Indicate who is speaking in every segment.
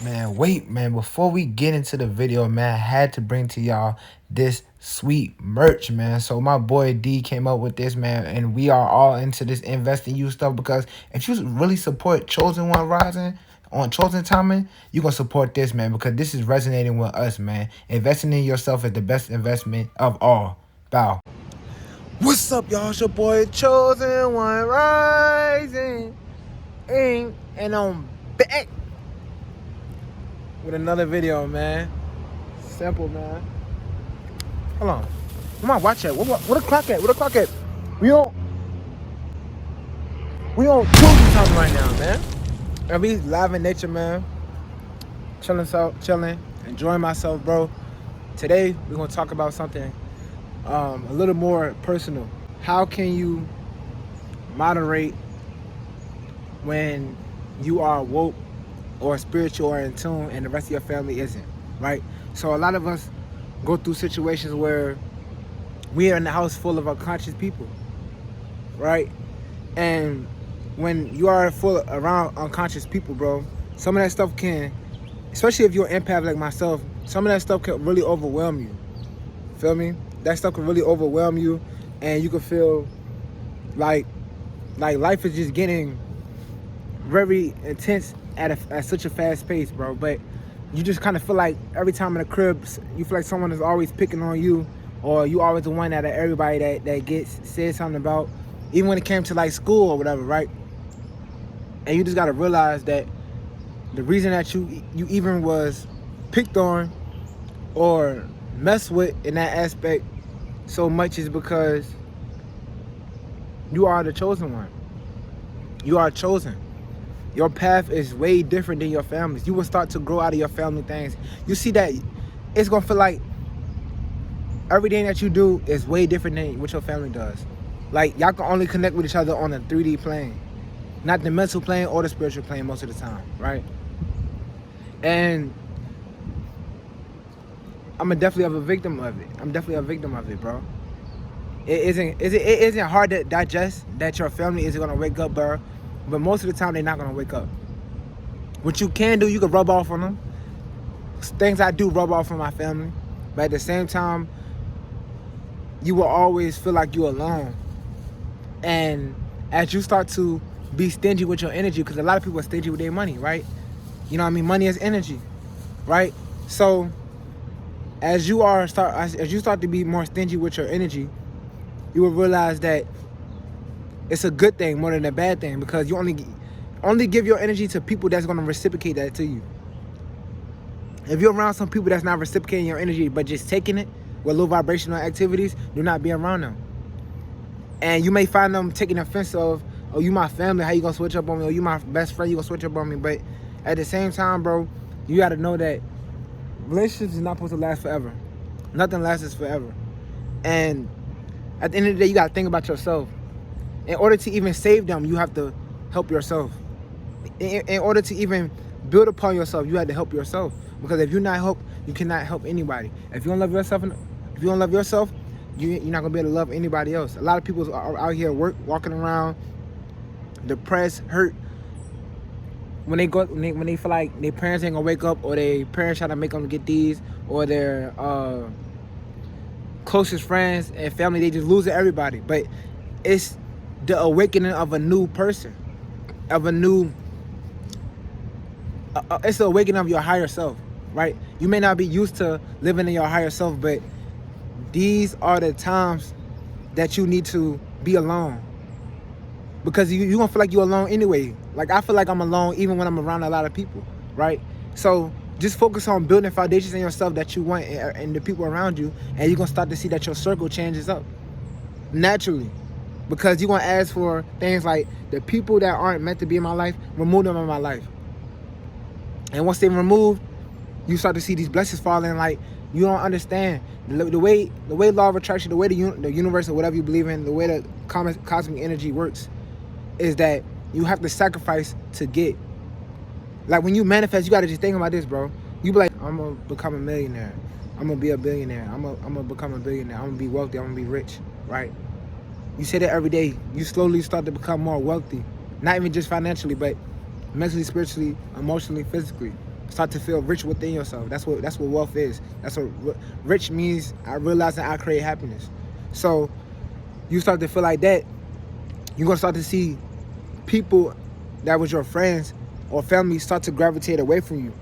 Speaker 1: Man, wait, man, before we get into the video, man, I had to bring to y'all this sweet merch, man. So my boy D came up with this, man, and we are all into this invest in you stuff because if you really support Chosen One Rising on Chosen Timing, you're going to support this, man, because this is resonating with us, man. Investing in yourself is the best investment of all. Bow. What's up, y'all? It's your boy Chosen One Rising, and I'm back with another video, man. Simple, man. Hold on. Where my watch at? What the clock at? What the clock at? We on Tuesday time right now, man. And we live in nature, man. Chilling, enjoying myself, bro. Today we're gonna talk about something a little more personal. How can you moderate when you are woke or spiritual or in tune and the rest of your family isn't, right? So a lot of us go through situations where we are in the house full of unconscious people, right? And when you are around unconscious people, bro, some of that stuff can, especially if you're an empath like myself, some of that stuff can really overwhelm you. Feel me? That stuff can really overwhelm you, and you can feel like life is just getting very intense at such a fast pace, bro. But you just kind of feel like every time in the crib, you feel like someone is always picking on you, or you always the one out of everybody that gets said something about, even when it came to like school or whatever, right? And you just gotta realize that the reason that you even was picked on or messed with in that aspect so much is because you are the chosen one. You are chosen. Your path is way different than your family's. You will start to grow out of your family things. You see that it's gonna feel like everything that you do is way different than what your family does. Like, y'all can only connect with each other on a 3D plane, not the mental plane or the spiritual plane most of the time, right? And I'm definitely a victim of it. I'm definitely a victim of it, bro. It isn't hard to digest that your family isn't gonna wake up, bro. But most of the time, they're not gonna wake up. What you can do, you can rub off on them. Things I do rub off on my family, but at the same time, you will always feel like you're alone. And as you start to be stingy with your energy, because a lot of people are stingy with their money, right? You know what I mean? Money is energy, right? So as you start to be more stingy with your energy, you will realize that it's a good thing more than a bad thing, because you only give your energy to people that's going to reciprocate that to you. If you're around some people that's not reciprocating your energy but just taking it with low vibrational activities, do not be around them. And you may find them taking offense of, oh, you my family, how you gonna switch up on me? Or you my best friend, you gonna switch up on me? But at the same time, bro, you gotta know that relationships is not supposed to last forever. Nothing lasts forever. And at the end of the day, you gotta think about yourself. In order to even save them, you have to help yourself. In order to even build upon yourself, you have to help yourself. Because if you're not helped, you cannot help anybody. If you don't love yourself, you're not gonna be able to love anybody else. A lot of people are out here walking around depressed, hurt. When they feel like their parents ain't gonna wake up, or their parents try to make them get these, or their closest friends and family, they just losing everybody. But it's the awakening of a new person, it's the awakening of your higher self, right? You may not be used to living in your higher self, but these are the times that you need to be alone, because you're gonna feel like you're alone anyway. Like, I feel like I'm alone even when I'm around a lot of people, right? So just focus on building foundations in yourself that you want and the people around you, and you're gonna start to see that your circle changes up naturally. Because you're going to ask for things like, the people that aren't meant to be in my life, remove them in my life. And once they removed, you start to see these blessings falling. Like, you don't understand. The way law of attraction, the way the universe or whatever you believe in, the way the cosmic energy works, is that you have to sacrifice to get. Like, when you manifest, you got to just think about this, bro. You be like, I'm going to become a millionaire. I'm going to be a billionaire. I'm going to become a billionaire. I'm going to be wealthy. I'm going to be rich, right? You say that every day. You slowly start to become more wealthy. Not even just financially, but mentally, spiritually, emotionally, physically. Start to feel rich within yourself. That's what wealth is. That's what rich means. I realize that I create happiness. So you start to feel like that, you're gonna start to see people that was your friends or family start to gravitate away from you,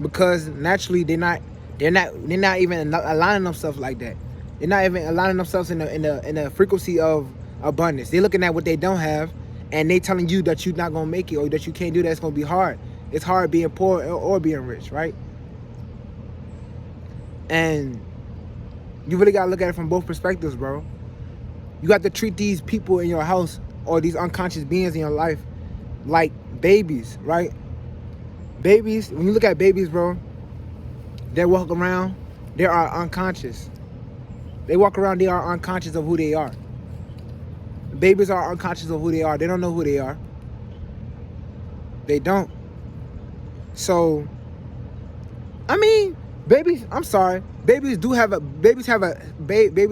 Speaker 1: because naturally they're not even aligning themselves like that. They're not even aligning themselves in the frequency of abundance. They're looking at what they don't have, and they telling you that you're not gonna make it or that you can't do that. It's gonna be hard. It's hard being poor or being rich, right? And you really gotta look at it from both perspectives, bro. You got to treat these people in your house or these unconscious beings in your life like babies, right? Babies, when you look at babies, bro, they walk around, they are unconscious. They walk around, they are unconscious of who they are. Babies are unconscious of who they are. They don't know who they are. They don't. So, I mean, babies, I'm sorry. Babies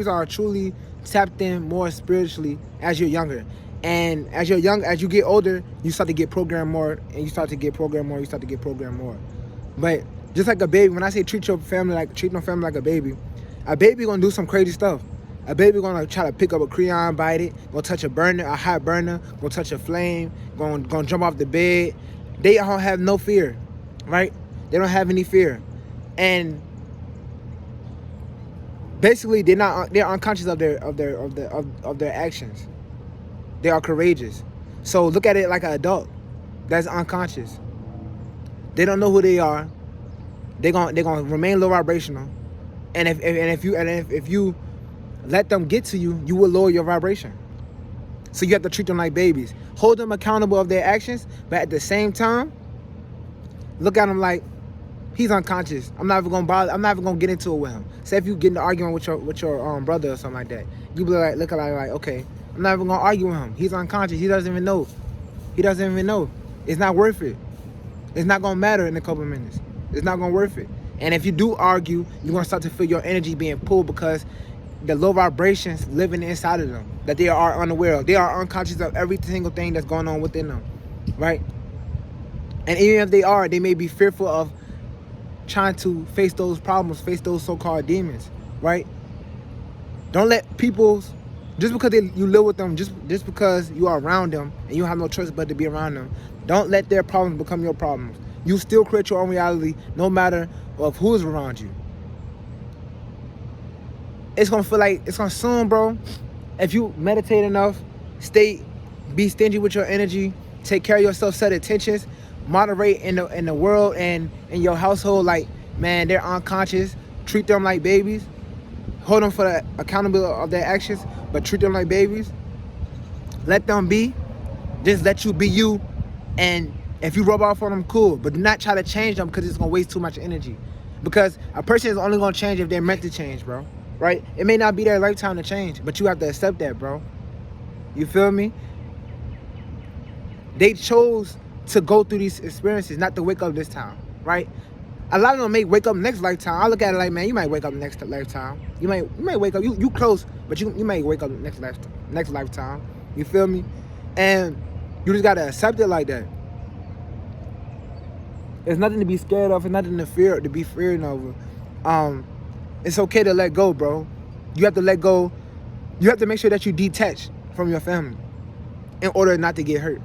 Speaker 1: are truly tapped in more spiritually as you're younger. And as you get older, you start to get programmed more, and you start to get programmed more. But just like a baby, when I say treat your family like a baby gonna do some crazy stuff. A baby gonna try to pick up a crayon, bite it, gonna touch a burner, a hot burner, gonna touch a flame, gonna jump off the bed. They don't have no fear, right? They don't have any fear. And basically they're unconscious of their actions. They are courageous. So look at it like an adult that's unconscious. They don't know who they are. They're gonna remain low vibrational. And if you let them get to you, you will lower your vibration. So you have to treat them like babies. Hold them accountable of their actions, but at the same time, look at them like he's unconscious. I'm not even gonna bother. I'm not even gonna get into it with him. Say if you get in an argument with your brother or something like that, you be like, look at like, okay, I'm not even gonna argue with him. He's unconscious. He doesn't even know. It's not worth it. It's not gonna matter in a couple of minutes. It's not gonna worth it. And if you do argue, you're gonna start to feel your energy being pulled, because the low vibrations living inside of them that they are unaware of. They are unconscious of every single thing that's going on within them, right? And even if they may be fearful of trying to face those problems, face those so-called demons, right? Don't let people's, just because you live with them, just because you are around them and you have no choice but to be around them, don't let their problems become your problems. You still create your own reality no matter of who's around you. It's gonna feel like it's gonna soon, bro. If you meditate enough, be stingy with your energy, take care of yourself, set intentions, moderate in the world and in your household. Like, man, they're unconscious. Treat them like babies. Hold them for the accountability of their actions, but treat them like babies. Let them be. Just let you be you. And if you rub off on them, cool. But do not try to change them, because it's gonna waste too much energy. Because a person is only gonna change if they're meant to change, bro. Right? It may not be their lifetime to change, but you have to accept that, bro. You feel me? They chose to go through these experiences, not to wake up this time, right? A lot of them may wake up next lifetime. I look at it like, man, you might wake up next lifetime. You might wake up. You close, but you might wake up next lifetime. You feel me? And you just gotta accept it like that. There's nothing to be scared of. There's nothing to be fearing over. It's okay to let go, bro. You have to let go. You have to make sure that you detach from your family in order not to get hurt.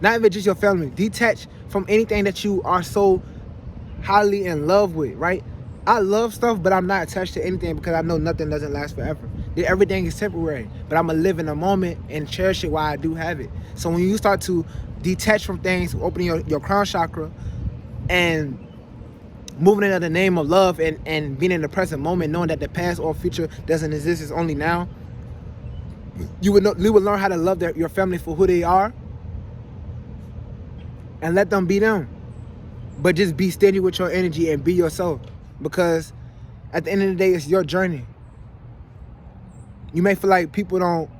Speaker 1: Not even just your family. Detach from anything that you are so highly in love with, right? I love stuff, but I'm not attached to anything, because I know nothing doesn't last forever. Everything is temporary, but I'm going to live in the moment and cherish it while I do have it. So when you start to detach from things, opening your crown chakra and moving in the name of love and being in the present moment, knowing that the past or future doesn't exist, it's only now, you would learn how to love your family for who they are and let them be them. But just be steady with your energy and be yourself, because at the end of the day, it's your journey. You may feel like people don't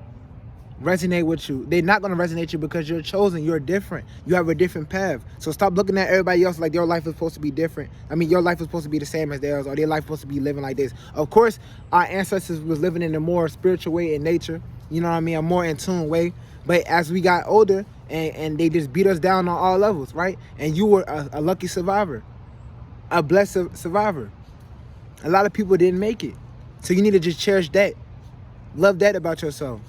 Speaker 1: resonate with you. They're not going to resonate with you because you're chosen. You're different. You have a different path. So stop looking at everybody else like your life is supposed to be different. I mean, your life is supposed to be the same as theirs, or their life is supposed to be living like this. Of course, our ancestors was living in a more spiritual way in nature. You know what I mean? A more in tune way. But as we got older, and they just beat us down on all levels, right? And you were a lucky survivor, a blessed survivor. A lot of people didn't make it. So you need to just cherish that. Love that about yourself.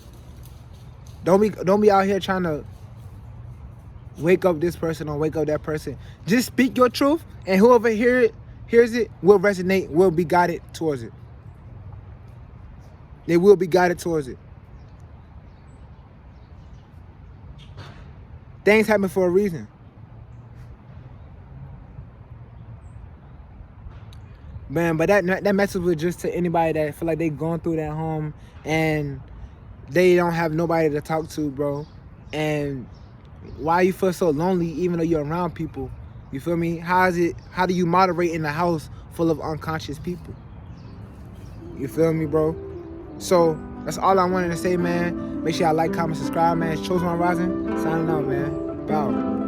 Speaker 1: Don't be out here trying to wake up this person or wake up that person. Just speak your truth, and whoever hears it will resonate, will be guided towards it. They will be guided towards it. Things happen for a reason. Man, but that message was just to anybody that feel like they going through that home and they don't have nobody to talk to, bro. And why you feel so lonely even though you're around people? You feel me? How do you moderate in a house full of unconscious people? You feel me, bro? So that's all I wanted to say, man. Make sure y'all like, comment, subscribe, man. It's Chosen One Rising. Signing out, man. Bow.